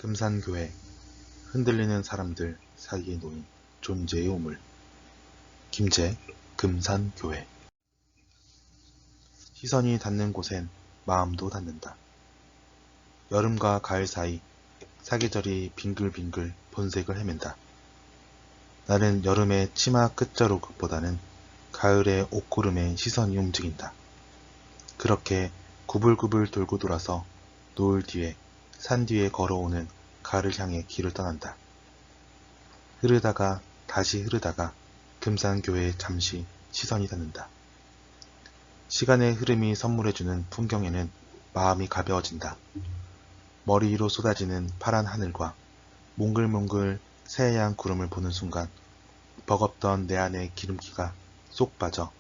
금산교회, 흔들리는 사람들 사이에 놓인 존재의 우물. 김제, 금산교회. 시선이 닿는 곳엔 마음도 닿는다. 여름과 가을 사이 사계절이 빙글빙글 본색을 헤맨다. 나는 여름의 치마 끝자루보다는 가을의 옷구름에 시선이 움직인다. 그렇게 구불구불 돌고 돌아서 노을 뒤에 산 뒤에 걸어오는 가을을 향해 길을 떠난다. 흐르다가 다시 흐르다가 금산교회에 잠시 시선이 닿는다. 시간의 흐름이 선물해주는 풍경에는 마음이 가벼워진다. 머리 위로 쏟아지는 파란 하늘과 몽글몽글 새하얀 구름을 보는 순간 버겁던 내 안의 기름기가 쏙 빠져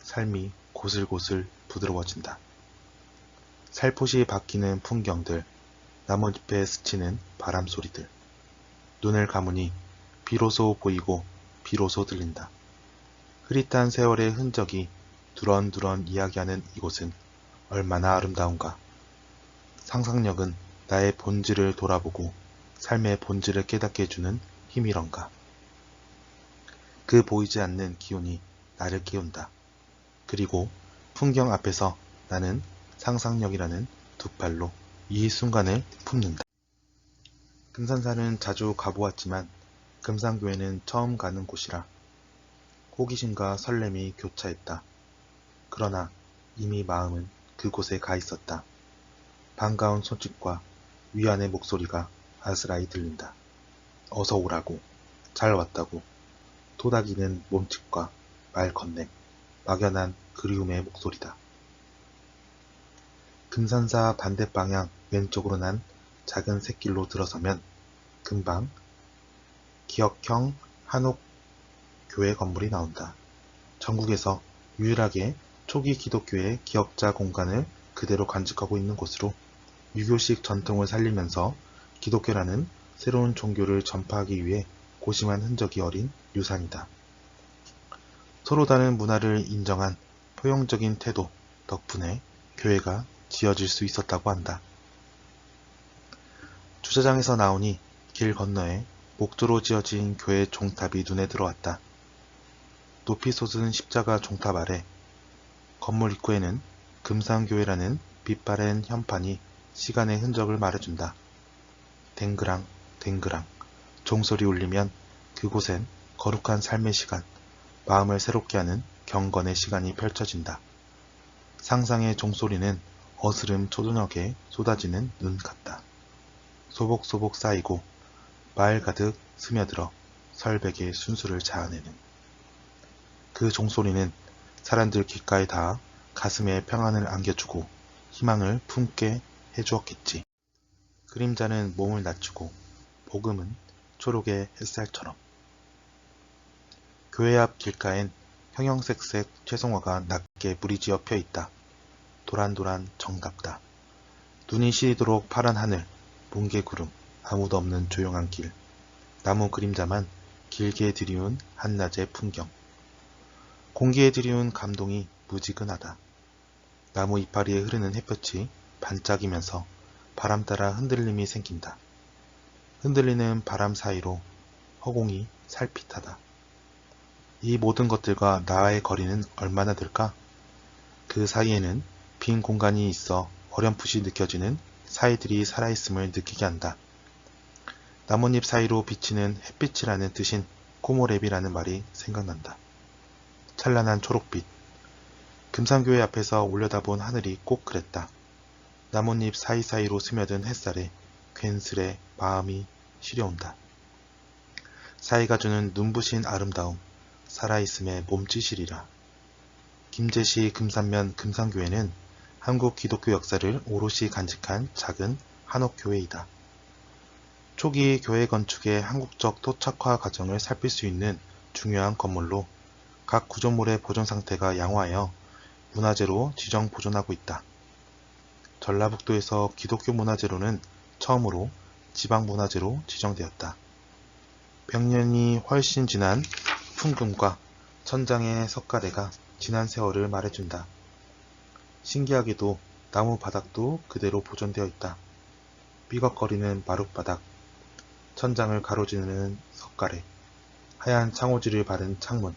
삶이 고슬고슬 부드러워진다. 살포시 바뀌는 풍경들, 나뭇잎에 스치는 바람 소리들. 눈을 감으니 비로소 보이고 비로소 들린다. 흐릿한 세월의 흔적이 두런두런 이야기하는 이곳은 얼마나 아름다운가. 상상력은 나의 본질을 돌아보고 삶의 본질을 깨닫게 해주는 힘이런가. 그 보이지 않는 기운이 나를 깨운다. 그리고 풍경 앞에서 나는 상상력이라는 두 팔로 이 순간을 품는다. 금산사는 자주 가보았지만 금산교회는 처음 가는 곳이라 호기심과 설렘이 교차했다. 그러나 이미 마음은 그곳에 가 있었다. 반가운 손짓과 위안의 목소리가 아스라이 들린다. 어서 오라고, 잘 왔다고, 토닥이는 몸짓과 말 건넨, 막연한 그리움의 목소리다. 금산사 반대방향 왼쪽으로 난 작은 샛길로 들어서면 금방 기역형 한옥 교회 건물이 나온다. 전국에서 유일하게 초기 기독교의 기역자 공간을 그대로 간직하고 있는 곳으로 유교식 전통을 살리면서 기독교라는 새로운 종교를 전파하기 위해 고심한 흔적이 어린 유산이다. 서로 다른 문화를 인정한 포용적인 태도 덕분에 교회가 지어질 수 있었다고 한다. 주차장에서 나오니 길 건너에 목조로 지어진 교회 종탑이 눈에 들어왔다. 높이 솟은 십자가 종탑 아래 건물 입구에는 금산교회라는 빛바랜 현판이 시간의 흔적을 말해준다. 댕그랑 댕그랑 종소리 울리면 그곳엔 거룩한 삶의 시간, 마음을 새롭게 하는 경건의 시간이 펼쳐진다. 상상의 종소리는 어스름 초저녁에 쏟아지는 눈 같다. 소복소복 쌓이고 마을 가득 스며들어 설백의 순수를 자아내는 그 종소리는 사람들 귓가에 닿아 가슴에 평안을 안겨주고 희망을 품게 해주었겠지. 그림자는 몸을 낮추고 복음은 초록의 햇살처럼. 교회 앞 길가엔 형형색색 채송화가 낮게 무리지어 펴있다. 도란도란 정답다. 눈이 시리도록 파란 하늘, 뭉게구름, 아무도 없는 조용한 길, 나무 그림자만 길게 드리운 한낮의 풍경. 공기에 드리운 감동이 무지근하다. 나무 이파리에 흐르는 햇볕이 반짝이면서 바람 따라 흔들림이 생긴다. 흔들리는 바람 사이로 허공이 살핏하다. 이 모든 것들과 나의 거리는 얼마나 될까? 그 사이에는 빈 공간이 있어 어렴풋이 느껴지는 사이들이 살아있음을 느끼게 한다. 나뭇잎 사이로 비치는 햇빛이라는 뜻인 코모랩이라는 말이 생각난다. 찬란한 초록빛. 금산교회 앞에서 올려다본 하늘이 꼭 그랬다. 나뭇잎 사이사이로 스며든 햇살에 괜스레 마음이 시려온다. 사이가 주는 눈부신 아름다움, 살아있음의 몸짓이리라. 김제시 금산면 금산교회는 한국 기독교 역사를 오롯이 간직한 작은 한옥교회이다. 초기 교회 건축의 한국적 토착화 과정을 살필 수 있는 중요한 건물로 각 구조물의 보존 상태가 양호하여 문화재로 지정 보존하고 있다. 전라북도에서 기독교 문화재로는 처음으로 지방문화재로 지정되었다. 100년이 훨씬 지난 풍금과 천장의 석가래가 지난 세월을 말해준다. 신기하게도 나무 바닥도 그대로 보존되어 있다. 삐걱거리는 마룻바닥, 천장을 가로지르는 석가래, 하얀 창호지를 바른 창문,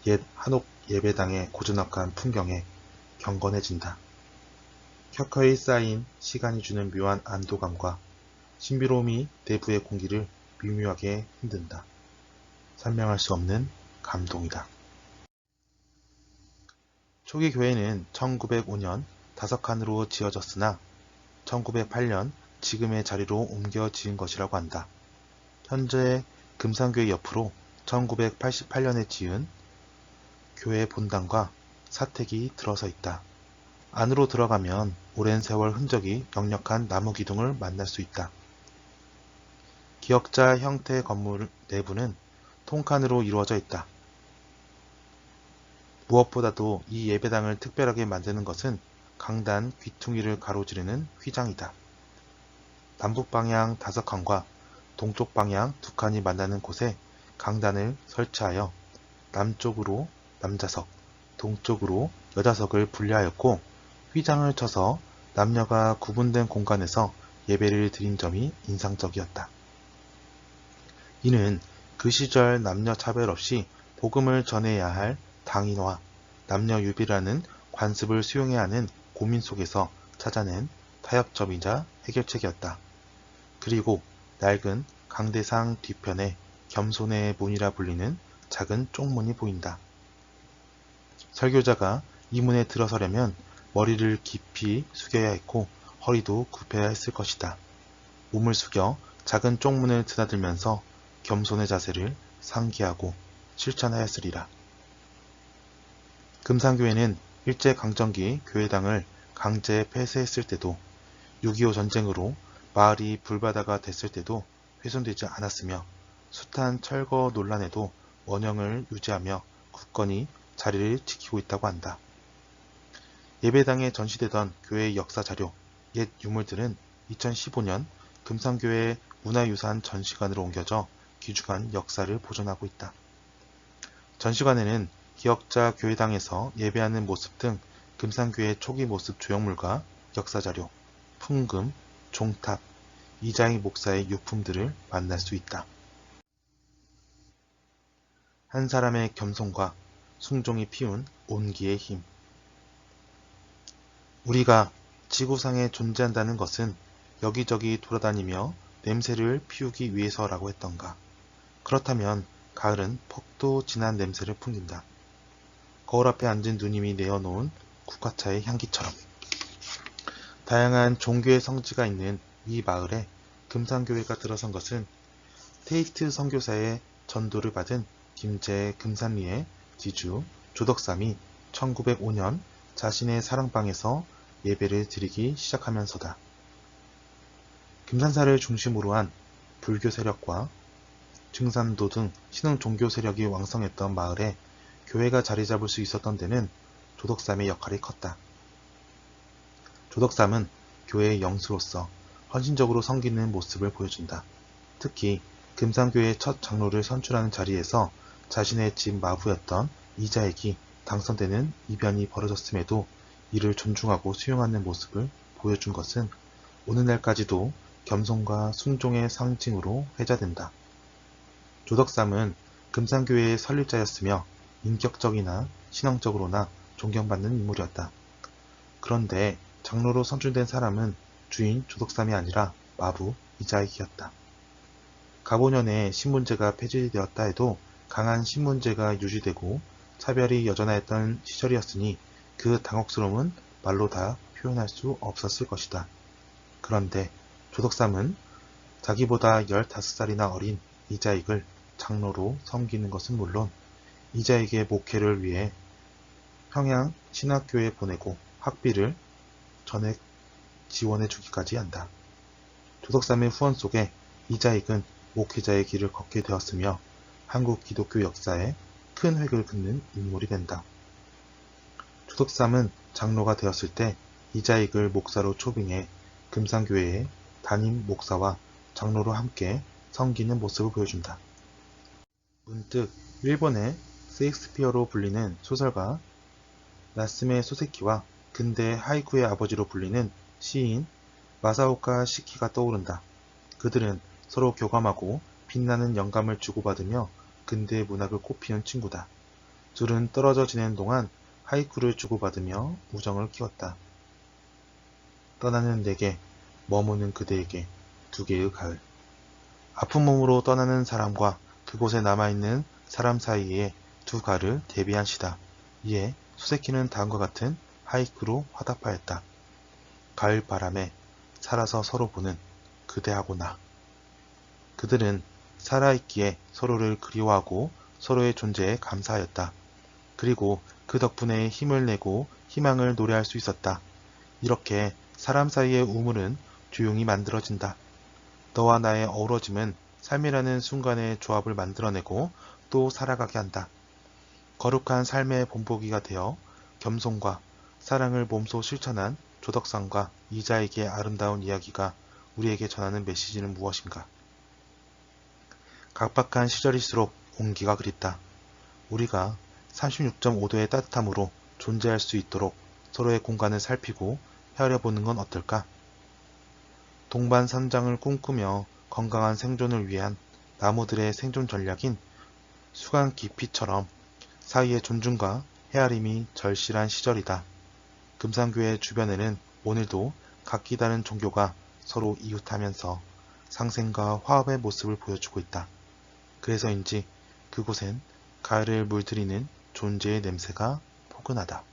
옛 한옥 예배당의 고즈넉한 풍경에 경건해진다. 켜켜이 쌓인 시간이 주는 묘한 안도감과 신비로움이 내부의 공기를 미묘하게 흔든다. 설명할 수 없는 감동이다. 초기 교회는 1905년 5칸으로 지어졌으나 1908년 지금의 자리로 옮겨 지은 것이라고 한다. 현재 금산교회 옆으로 1988년에 지은 교회 본당과 사택이 들어서 있다. 안으로 들어가면 오랜 세월 흔적이 역력한 나무 기둥을 만날 수 있다. 기역자 형태 건물 내부는 통칸으로 이루어져 있다. 무엇보다도 이 예배당을 특별하게 만드는 것은 강단 귀퉁이를 가로지르는 휘장이다. 남북방향 5칸과 동쪽방향 2칸이 만나는 곳에 강단을 설치하여 남쪽으로 남자석, 동쪽으로 여자석을 분리하였고 휘장을 쳐서 남녀가 구분된 공간에서 예배를 드린 점이 인상적이었다. 이는 그 시절 남녀 차별 없이 복음을 전해야 할 당인화, 남녀 유비라는 관습을 수용해야 하는 고민 속에서 찾아낸 타협점이자 해결책이었다. 그리고 낡은 강대상 뒤편에 겸손의 문이라 불리는 작은 쪽문이 보인다. 설교자가 이 문에 들어서려면 머리를 깊이 숙여야 했고 허리도 굽혀야 했을 것이다. 몸을 숙여 작은 쪽문을 드나들면서 겸손의 자세를 상기하고 실천하였으리라. 금산교회는 일제강점기 교회당을 강제 폐쇄했을 때도 6.25 전쟁으로 마을이 불바다가 됐을 때도 훼손되지 않았으며 숱한 철거 논란에도 원형을 유지하며 굳건히 자리를 지키고 있다고 한다. 예배당에 전시되던 교회의 역사 자료, 옛 유물들은 2015년 금산교회 문화유산 전시관으로 옮겨져 귀중한 역사를 보존하고 있다. 전시관에는 기역자 교회당에서 예배하는 모습 등 금산교회 초기 모습 조형물과 역사자료, 풍금, 종탑, 이자익 목사의 유품들을 만날 수 있다. 한 사람의 겸손과 순종이 피운 온기의 힘. 우리가 지구상에 존재한다는 것은 여기저기 돌아다니며 냄새를 피우기 위해서라고 했던가. 그렇다면 가을은 퍽도 진한 냄새를 풍긴다. 거울 앞에 앉은 누님이 내어놓은 국화차의 향기처럼. 다양한 종교의 성지가 있는 이 마을에 금산교회가 들어선 것은 테이트 선교사의 전도를 받은 김제 금산리의 지주 조덕삼이 1905년 자신의 사랑방에서 예배를 드리기 시작하면서다. 금산사를 중심으로 한 불교 세력과 증산도 등 신흥 종교 세력이 왕성했던 마을에 교회가 자리 잡을 수 있었던 데는 조덕삼의 역할이 컸다. 조덕삼은 교회의 영수로서 헌신적으로 섬기는 모습을 보여준다. 특히 금산교회의 첫 장로를 선출하는 자리에서 자신의 집 마부였던 이자익이 당선되는 이변이 벌어졌음에도 이를 존중하고 수용하는 모습을 보여준 것은 오늘날까지도 겸손과 순종의 상징으로 회자된다. 조덕삼은 금산교회의 설립자였으며 인격적이나 신앙적으로나 존경받는 인물이었다. 그런데 장로로 선출된 사람은 주인 조덕삼이 아니라 마부 이자익이었다. 가보년에 신문제가 폐지되었다 해도 강한 신문제가 유지되고 차별이 여전하였던 시절이었으니 그 당혹스러움은 말로 다 표현할 수 없었을 것이다. 그런데 조덕삼은 자기보다 15살이나 어린 이자익을 장로로 섬기는 것은 물론 이자익의 목회를 위해 평양 신학교에 보내고 학비를 전액 지원해 주기까지 한다. 조덕삼의 후원 속에 이자익은 목회자의 길을 걷게 되었으며 한국 기독교 역사에 큰 획을 긋는 인물이 된다. 조덕삼은 장로가 되었을 때 이자익을 목사로 초빙해 금산교회의 담임 목사와 장로로 함께 섬기는 모습을 보여준다. 문득 일본의 세익스피어로 불리는 소설가 나스메 소세키와 근대 하이쿠의 아버지로 불리는 시인 마사오카 시키가 떠오른다. 그들은 서로 교감하고 빛나는 영감을 주고받으며 근대의 문학을 꽃피운 친구다. 둘은 떨어져 지내는 동안 하이쿠를 주고받으며 우정을 키웠다. 떠나는 내게, 머무는 그대에게, 두 개의 가을. 아픈 몸으로 떠나는 사람과 그곳에 남아있는 사람 사이에 두 가을을 대비한 시다. 이에 수세키는 다음과 같은 하이쿠로 화답하였다. 가을 바람에 살아서 서로 보는 그대하고 나. 그들은 살아있기에 서로를 그리워하고 서로의 존재에 감사하였다. 그리고 그 덕분에 힘을 내고 희망을 노래할 수 있었다. 이렇게 사람 사이의 우물은 조용히 만들어진다. 너와 나의 어우러짐은 삶이라는 순간의 조합을 만들어내고 또 살아가게 한다. 거룩한 삶의 본보기가 되어 겸손과 사랑을 몸소 실천한 조덕상과 이자에게 아름다운 이야기가 우리에게 전하는 메시지는 무엇인가? 각박한 시절일수록 온기가 그립다. 우리가 36.5도의 따뜻함으로 존재할 수 있도록 서로의 공간을 살피고 헤아려보는 건 어떨까? 동반선장을 꿈꾸며 건강한 생존을 위한 나무들의 생존 전략인 수간 깊이처럼 사이의 존중과 헤아림이 절실한 시절이다. 금산교회 주변에는 오늘도 각기 다른 종교가 서로 이웃하면서 상생과 화합의 모습을 보여주고 있다. 그래서인지 그곳엔 가을을 물들이는 존재의 냄새가 포근하다.